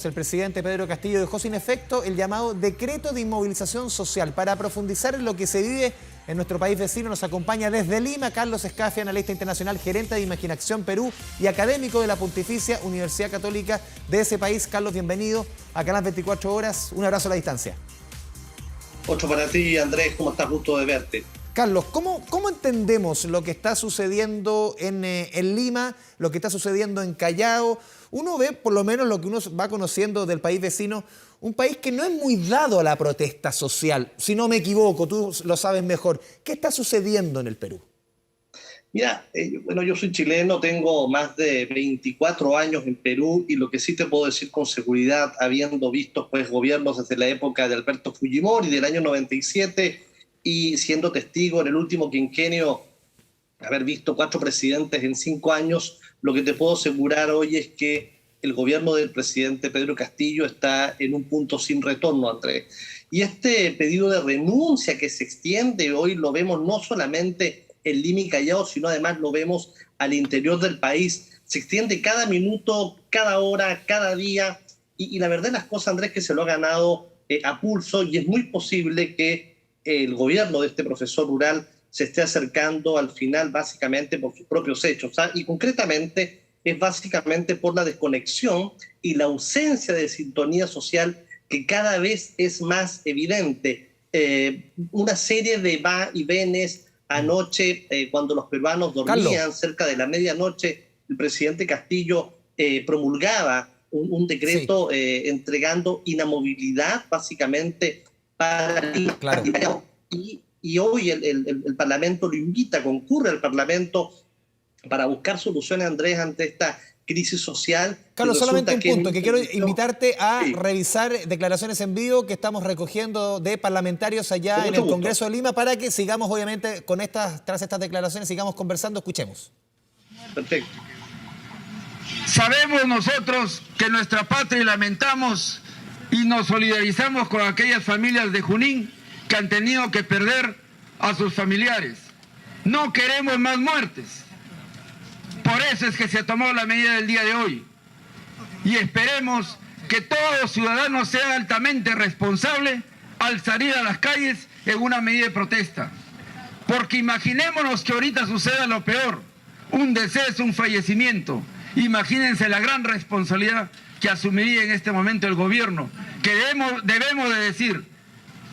El presidente Pedro Castillo dejó sin efecto el llamado decreto de inmovilización social. Para profundizar en lo que se vive en nuestro país vecino, nos acompaña desde Lima Carlos Escafia, analista internacional, gerente de Imaginación Perú y académico de la Pontificia Universidad Católica de ese país. Carlos, bienvenido a Canal 24 Horas. Un abrazo a la distancia. Otro para ti, Andrés. ¿Cómo estás? Gusto de verte. Carlos, ¿cómo entendemos lo que está sucediendo en Lima, lo que está sucediendo en Callao? Uno ve, por lo menos lo que uno va conociendo del país vecino, un país que no es muy dado a la protesta social. Si no me equivoco, tú lo sabes mejor. ¿Qué está sucediendo en el Perú? Mira, bueno, yo soy chileno, tengo más de 24 años en Perú y lo que sí te puedo decir con seguridad, habiendo visto pues gobiernos desde la época de Alberto Fujimori del año 97 y siendo testigo en el último quinquenio, haber visto 4 presidentes en 5 años, lo que te puedo asegurar hoy es que el gobierno del presidente Pedro Castillo está en un punto sin retorno, Andrés. Y este pedido de renuncia que se extiende hoy lo vemos no solamente en Lima y Callao, sino además lo vemos al interior del país. Se extiende cada minuto, cada hora, cada día. Y la verdad de las cosas, Andrés, que se lo ha ganado a pulso y es muy posible que el gobierno de este profesor rural se esté acercando al final básicamente por sus propios hechos, ¿sabes? Y concretamente es básicamente por la desconexión y la ausencia de sintonía social que cada vez es más evidente. Una serie de va y venes. Anoche, cuando los peruanos dormían, Carlos, cerca de la medianoche, el presidente Castillo promulgaba un decreto, sí, entregando inamovilidad básicamente para claro. Y hoy el Parlamento lo invita, concurre al Parlamento para buscar soluciones, Andrés, ante esta crisis social. Carlos, solamente un punto, que quiero invitarte a revisar declaraciones en vivo que estamos recogiendo de parlamentarios allá en el Congreso de Lima para que sigamos, obviamente, tras estas declaraciones, sigamos conversando, escuchemos. Perfecto. Sabemos nosotros que nuestra patria lamentamos y nos solidarizamos con aquellas familias de Junín que han tenido que perder a sus familiares. No queremos más muertes. Por eso es que se tomó la medida del día de hoy. Y esperemos que todo ciudadano sea altamente responsable al salir a las calles en una medida de protesta. Porque imaginémonos que ahorita suceda lo peor, un deceso, un fallecimiento. Imagínense la gran responsabilidad que asumiría en este momento el gobierno, que debemos de decir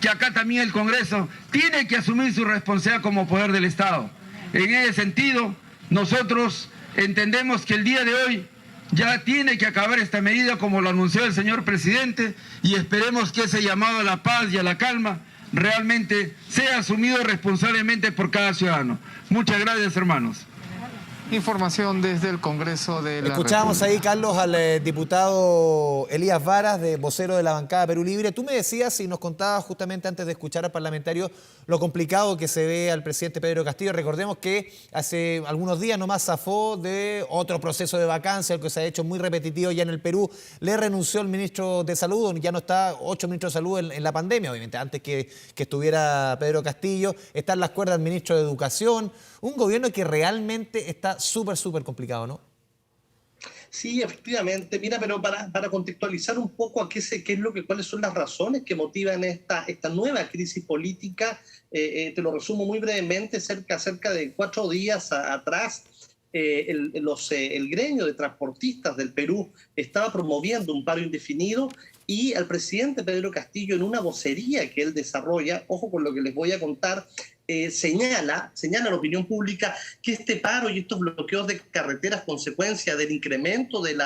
que acá también el Congreso tiene que asumir su responsabilidad como poder del Estado. En ese sentido, nosotros entendemos que el día de hoy ya tiene que acabar esta medida como lo anunció el señor presidente y esperemos que ese llamado a la paz y a la calma realmente sea asumido responsablemente por cada ciudadano. Muchas gracias, hermanos. Información desde el Congreso de la Escuchábamos ahí, Carlos, al diputado Elías Varas, vocero de la bancada Perú Libre. Tú me decías y nos contabas justamente antes de escuchar al parlamentario lo complicado que se ve al presidente Pedro Castillo. Recordemos que hace algunos días nomás zafó de otro proceso de vacancia, el que se ha hecho muy repetitivo ya en el Perú. Le renunció el ministro de Salud, ya no está 8 ministros de Salud en la pandemia, obviamente, antes que estuviera Pedro Castillo. Están las cuerdas del ministro de Educación. Un gobierno que realmente está súper complicado, ¿no? Sí, efectivamente. Mira, pero para contextualizar un poco cuáles son las razones que motivan esta nueva crisis política, te lo resumo muy brevemente. Cerca de 4 días atrás, el gremio de transportistas del Perú estaba promoviendo un paro indefinido y al presidente Pedro Castillo, en una vocería que él desarrolla, ojo con lo que les voy a contar, señala a la opinión pública que este paro y estos bloqueos de carreteras, consecuencia del incremento de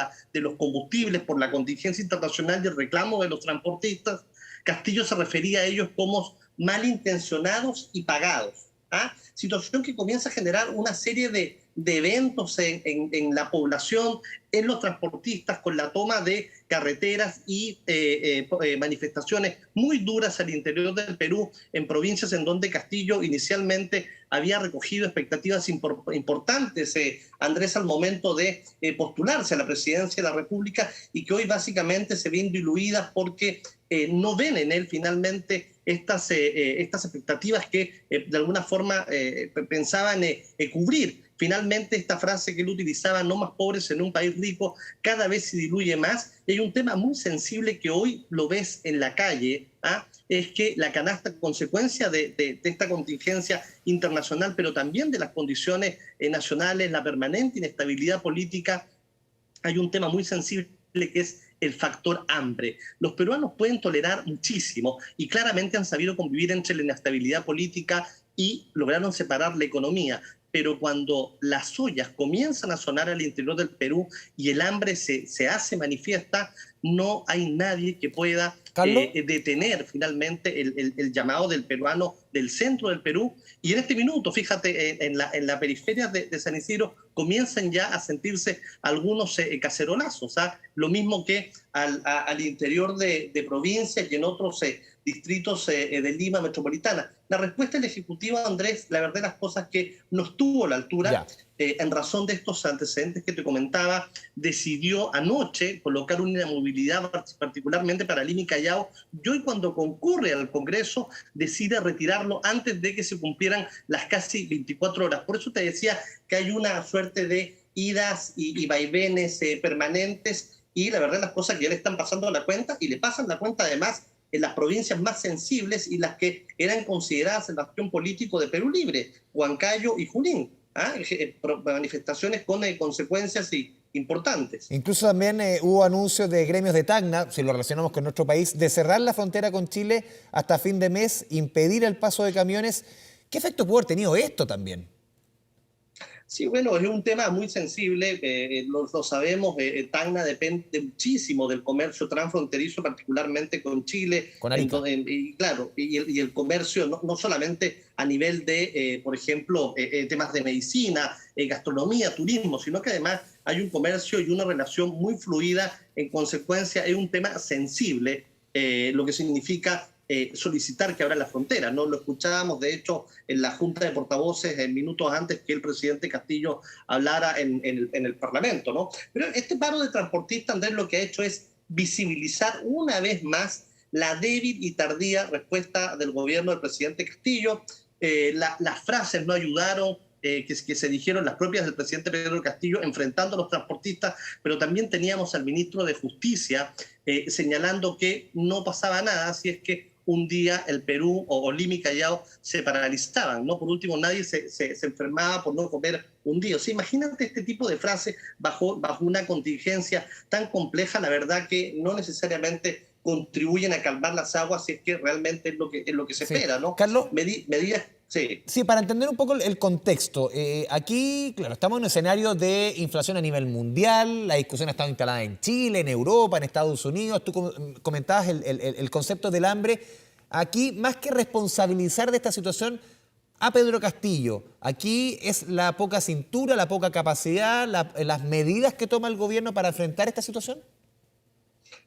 los combustibles por la contingencia internacional y el reclamo de los transportistas, Castillo se refería a ellos como malintencionados y pagados. Situación que comienza a generar una serie de eventos en la población, en los transportistas, con la toma de carreteras y manifestaciones muy duras al interior del Perú, en provincias en donde Castillo inicialmente había recogido expectativas importantes, Andrés, al momento de postularse a la presidencia de la República, y que hoy básicamente se ven diluidas porque no ven en él finalmente estas expectativas que de alguna forma pensaban cubrir, finalmente esta frase que él utilizaba, no más pobres en un país rico, cada vez se diluye más. Y hay un tema muy sensible que hoy lo ves en la calle, es que la canasta, consecuencia de esta contingencia internacional, pero también de las condiciones nacionales, la permanente inestabilidad política, hay un tema muy sensible que es el factor hambre. Los peruanos pueden tolerar muchísimo y claramente han sabido convivir entre la inestabilidad política y lograron separar la economía. Pero cuando las ollas comienzan a sonar al interior del Perú y el hambre se hace manifiesta, no hay nadie que pueda detener finalmente el llamado del peruano del centro del Perú. Y en este minuto, fíjate, en la periferia de San Isidro comienzan ya a sentirse algunos cacerolazos, lo mismo que al interior de provincias y en otros distritos de Lima metropolitana. La respuesta del Ejecutivo, Andrés, la verdad de las cosas que no estuvo a la altura, en razón de estos antecedentes que te comentaba, decidió anoche colocar una inamovilidad particularmente para Lima y Callao, y hoy cuando concurre al Congreso decide retirarlo antes de que se cumplieran las casi 24 horas. Por eso te decía que hay una suerte de idas y vaivenes permanentes, y la verdad las cosas que ya le están pasando la cuenta, y le pasan la cuenta además en las provincias más sensibles y las que eran consideradas el bastión político de Perú Libre, Huancayo y Junín. Manifestaciones con consecuencias importantes. Incluso también hubo anuncios de gremios de Tacna, si lo relacionamos con nuestro país, de cerrar la frontera con Chile hasta fin de mes, impedir el paso de camiones. ¿Qué efecto pudo haber tenido esto también? Sí, bueno, es un tema muy sensible, lo sabemos, Tacna depende muchísimo del comercio transfronterizo, particularmente con Chile. Con Arica. Y claro, y el comercio no solamente a nivel de, por ejemplo, temas de medicina, gastronomía, turismo, sino que además hay un comercio y una relación muy fluida. En consecuencia, es un tema sensible, lo que significa solicitar que abra la frontera, ¿no? Lo escuchábamos, de hecho, en la Junta de Portavoces minutos antes que el presidente Castillo hablara en el Parlamento, ¿no? Pero este paro de transportistas, Andrés, lo que ha hecho es visibilizar una vez más la débil y tardía respuesta del gobierno del presidente Castillo. Las frases no ayudaron, que se dijeron las propias del presidente Pedro Castillo enfrentando a los transportistas, pero también teníamos al ministro de Justicia señalando que no pasaba nada si es que un día el Perú o Lima y Callao se paralizaban, ¿no? Por último, nadie se enfermaba por no comer un día. O sea, imagínate este tipo de frases bajo una contingencia tan compleja, la verdad que no necesariamente contribuyen a calmar las aguas si es que realmente es lo que se espera, ¿no? Carlos, medidas... Sí, para entender un poco el contexto. Aquí, claro, estamos en un escenario de inflación a nivel mundial, la discusión ha estado instalada en Chile, en Europa, en Estados Unidos. Tú comentabas el concepto del hambre. Aquí, más que responsabilizar de esta situación a Pedro Castillo, aquí es la poca cintura, la poca capacidad, las medidas que toma el gobierno para enfrentar esta situación.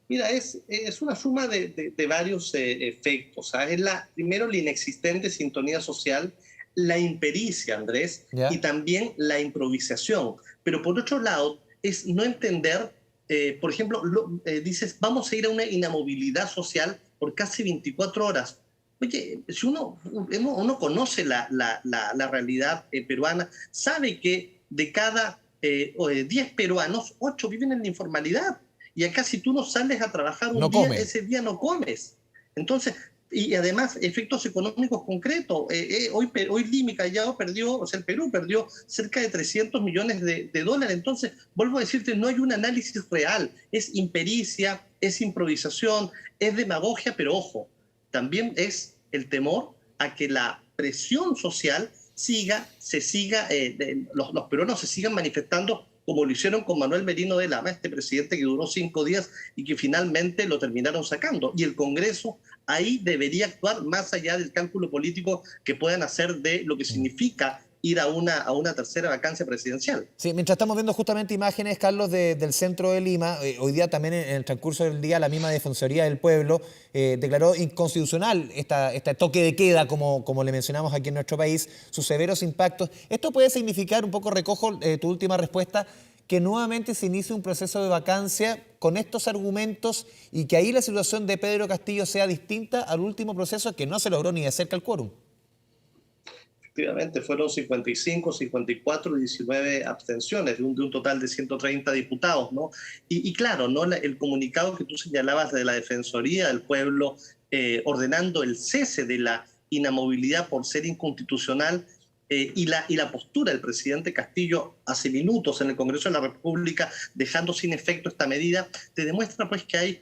Mira, es una suma de varios efectos. Es primero la inexistente sintonía social, la impericia, Andrés, y también la improvisación. Pero por otro lado, es no entender, por ejemplo, dices, vamos a ir a una inamovilidad social por casi 24 horas. Oye, si uno conoce la realidad peruana, sabe que de cada 10 peruanos, 8 viven en la informalidad. Y acá si tú no sales a trabajar ese día no comes. Entonces, y además efectos económicos concretos. Hoy Lima y Callao perdió, o sea, el Perú perdió cerca de 300 millones de dólares. Entonces, vuelvo a decirte, no hay un análisis real. Es impericia, es improvisación, es demagogia, pero ojo, también es el temor a que la presión social los peruanos se sigan manifestando como lo hicieron con Manuel Merino de Lama, este presidente que duró 5 días y que finalmente lo terminaron sacando. Y el Congreso ahí debería actuar más allá del cálculo político que puedan hacer de lo que significa ir a una tercera vacancia presidencial. Sí, mientras estamos viendo justamente imágenes, Carlos, del centro de Lima, hoy día también en el transcurso del día la misma Defensoría del Pueblo declaró inconstitucional este toque de queda, como le mencionamos aquí en nuestro país, sus severos impactos. ¿Esto puede significar, un poco recojo tu última respuesta, que nuevamente se inicie un proceso de vacancia con estos argumentos y que ahí la situación de Pedro Castillo sea distinta al último proceso que no se logró ni de cerca el quórum? Efectivamente, fueron 55, 54, 19 abstenciones de un total de 130 diputados, ¿no? Y claro, ¿no? El comunicado que tú señalabas de la Defensoría del Pueblo ordenando el cese de la inamovilidad por ser inconstitucional y la postura del presidente Castillo hace minutos en el Congreso de la República dejando sin efecto esta medida, te demuestra pues que hay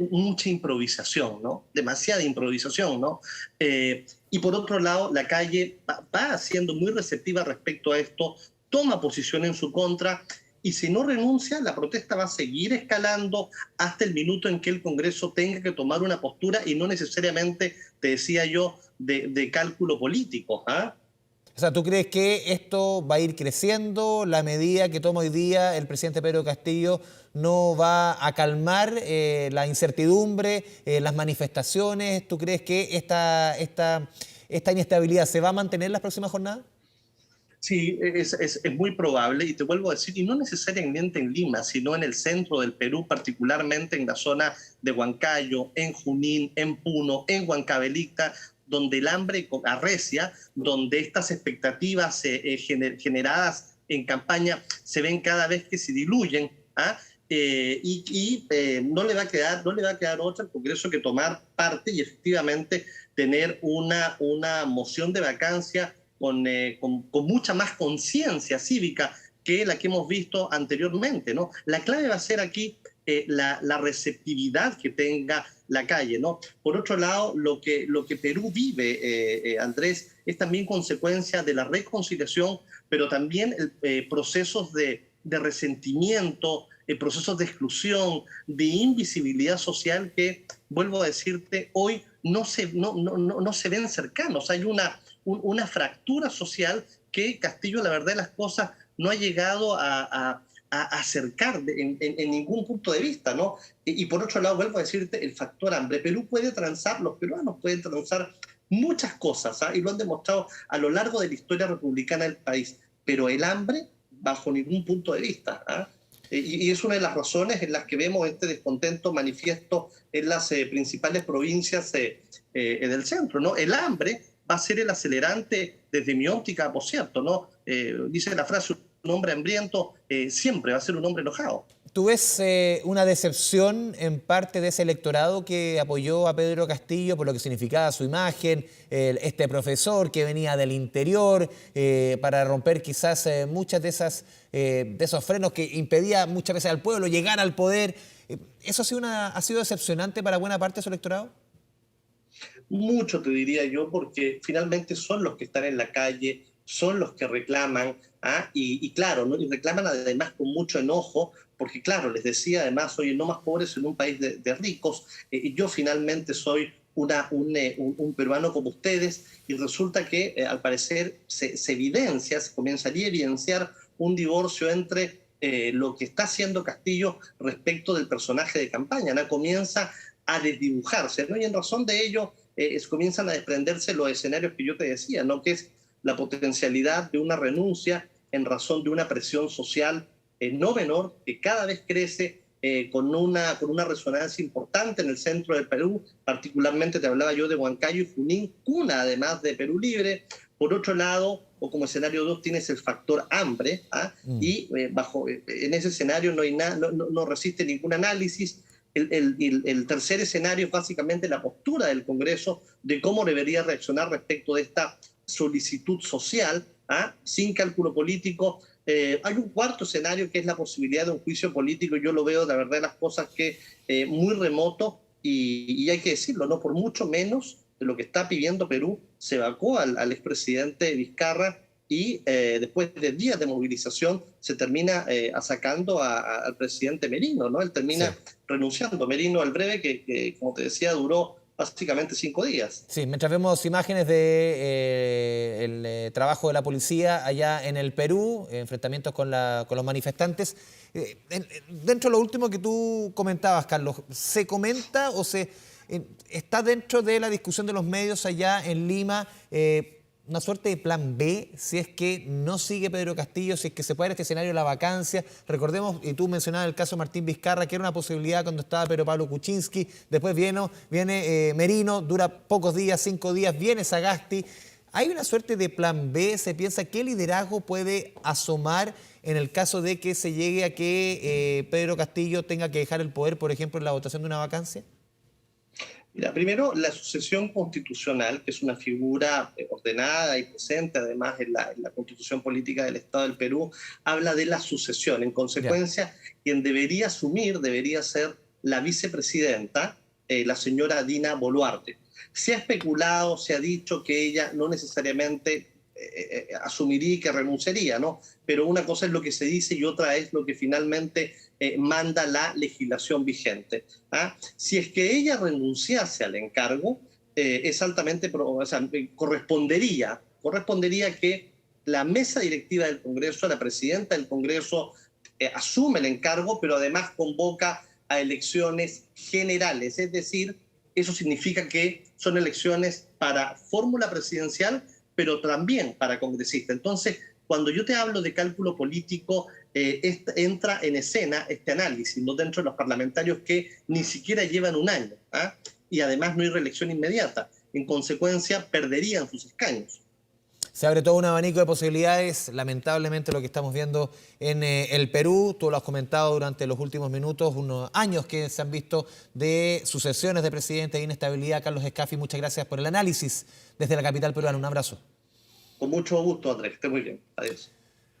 mucha improvisación, ¿no? Demasiada improvisación, ¿no? Y por otro lado, la calle va siendo muy receptiva respecto a esto, toma posición en su contra y si no renuncia, la protesta va a seguir escalando hasta el minuto en que el Congreso tenga que tomar una postura y no necesariamente, te decía yo, de cálculo político, ¿ah? O sea, ¿tú crees que esto va a ir creciendo? ¿La medida que toma hoy día el presidente Pedro Castillo no va a calmar la incertidumbre, las manifestaciones? ¿Tú crees que esta inestabilidad se va a mantener en las próximas jornadas? Sí, es muy probable, y te vuelvo a decir, y no necesariamente en Lima, sino en el centro del Perú, particularmente en la zona de Huancayo, en Junín, en Puno, en Huancavelica, donde el hambre arrecia, donde estas expectativas generadas en campaña se ven cada vez que se diluyen, ¿ah? No le va a quedar otra al Congreso que tomar parte y efectivamente tener una moción de vacancia con mucha más conciencia cívica que la que hemos visto anteriormente, ¿no? La clave va a ser aquí la receptividad que tenga la calle, ¿no? Por otro lado, lo que Perú vive, Andrés, es también consecuencia de la reconciliación, pero también procesos de resentimiento, procesos de exclusión, de invisibilidad social que, vuelvo a decirte, hoy no se ven cercanos. Hay una fractura social que Castillo, la verdad de las cosas, no ha llegado a acercar en ningún punto de vista, ¿no? Y por otro lado, vuelvo a decirte, el factor hambre. Perú puede transar, los peruanos pueden transar muchas cosas, ¿ah? Y lo han demostrado a lo largo de la historia republicana del país, pero el hambre bajo ningún punto de vista, ¿ah? Y es una de las razones en las que vemos este descontento manifiesto en las principales provincias del centro, ¿no? El hambre va a ser el acelerante desde mi óptica, por cierto, ¿no? Dice la frase, un hombre hambriento siempre va a ser un hombre enojado. ¿Tú ves una decepción en parte de ese electorado que apoyó a Pedro Castillo por lo que significaba su imagen, este profesor que venía del interior para romper quizás muchas de esos frenos que impedía muchas veces al pueblo llegar al poder? ¿Eso ha sido decepcionante para buena parte de su electorado? Mucho, te diría yo, porque finalmente son los que están en la calle, son los que reclaman, ¿ah? Y claro, ¿no? Y reclaman además con mucho enojo, porque claro, les decía además, oye, no más pobres en un país de ricos, yo finalmente soy un peruano como ustedes, y resulta que al parecer se comenzaría a evidenciar un divorcio entre lo que está haciendo Castillo respecto del personaje de campaña, ¿no? Comienza a desdibujarse, ¿no? Y en razón de ello comienzan a desprenderse los escenarios que yo te decía, ¿no? Que es la potencialidad de una renuncia en razón de una presión social no menor que cada vez crece con una resonancia importante en el centro del Perú, particularmente te hablaba yo de Huancayo y Junín, cuna además de Perú Libre. Por otro lado, o como escenario 2 tienes el factor hambre, ¿ah? Y en ese escenario no resiste ningún análisis. El tercer escenario es básicamente la postura del Congreso de cómo debería reaccionar respecto de esta solicitud social, ¿ah? Sin cálculo político. Hay un cuarto escenario que es la posibilidad de un juicio político. Yo lo veo, la verdad, las cosas que muy remoto y hay que decirlo, ¿no? Por mucho menos de lo que está pidiendo Perú, se evacuó al expresidente Vizcarra y después de días de movilización se termina sacando al presidente Merino, ¿no? Él termina renunciando. Merino, al breve, que como te decía, duró básicamente 5 días. Sí, mientras vemos imágenes del trabajo de la policía allá en el Perú, enfrentamientos con los manifestantes. Dentro de lo último que tú comentabas, Carlos, ¿se comenta o está dentro de la discusión de los medios allá en Lima una suerte de plan B si es que no sigue Pedro Castillo, si es que se puede dar este escenario de la vacancia? Recordemos, y tú mencionabas el caso de Martín Vizcarra, que era una posibilidad cuando estaba Pedro Pablo Kuczynski, después viene Merino, dura pocos días, 5 días, viene Sagasti. ¿Hay una suerte de plan B? ¿Se piensa qué liderazgo puede asomar en el caso de que se llegue a que Pedro Castillo tenga que dejar el poder, por ejemplo, en la votación de una vacancia? Mira, primero, la sucesión constitucional, que es una figura ordenada y presente además en la Constitución Política del Estado del Perú, habla de la sucesión. En consecuencia, quien debería asumir debería ser la vicepresidenta, la señora Dina Boluarte. Se ha especulado, se ha dicho que ella no necesariamente asumiría y que renunciaría, ¿no? Pero una cosa es lo que se dice y otra es lo que finalmente manda la legislación vigente. ¿Ah? Si es que ella renunciase al encargo, es altamente, o sea, correspondería que la mesa directiva del Congreso, la presidenta del Congreso, asume el encargo, pero además convoca a elecciones generales, es decir, eso significa que son elecciones para fórmula presidencial, pero también para congresista. Entonces, cuando yo te hablo de cálculo político, entra en escena este análisis, no dentro de los parlamentarios que ni siquiera llevan un año, ¿ah? Y además no hay reelección inmediata. En consecuencia, perderían sus escaños. Se abre todo un abanico de posibilidades, lamentablemente lo que estamos viendo en el Perú, tú lo has comentado durante los últimos minutos, unos años que se han visto de sucesiones de presidentes e inestabilidad. Carlos Escafi, muchas gracias por el análisis desde la capital peruana. Un abrazo. Con mucho gusto, Andrés, que esté muy bien. Adiós.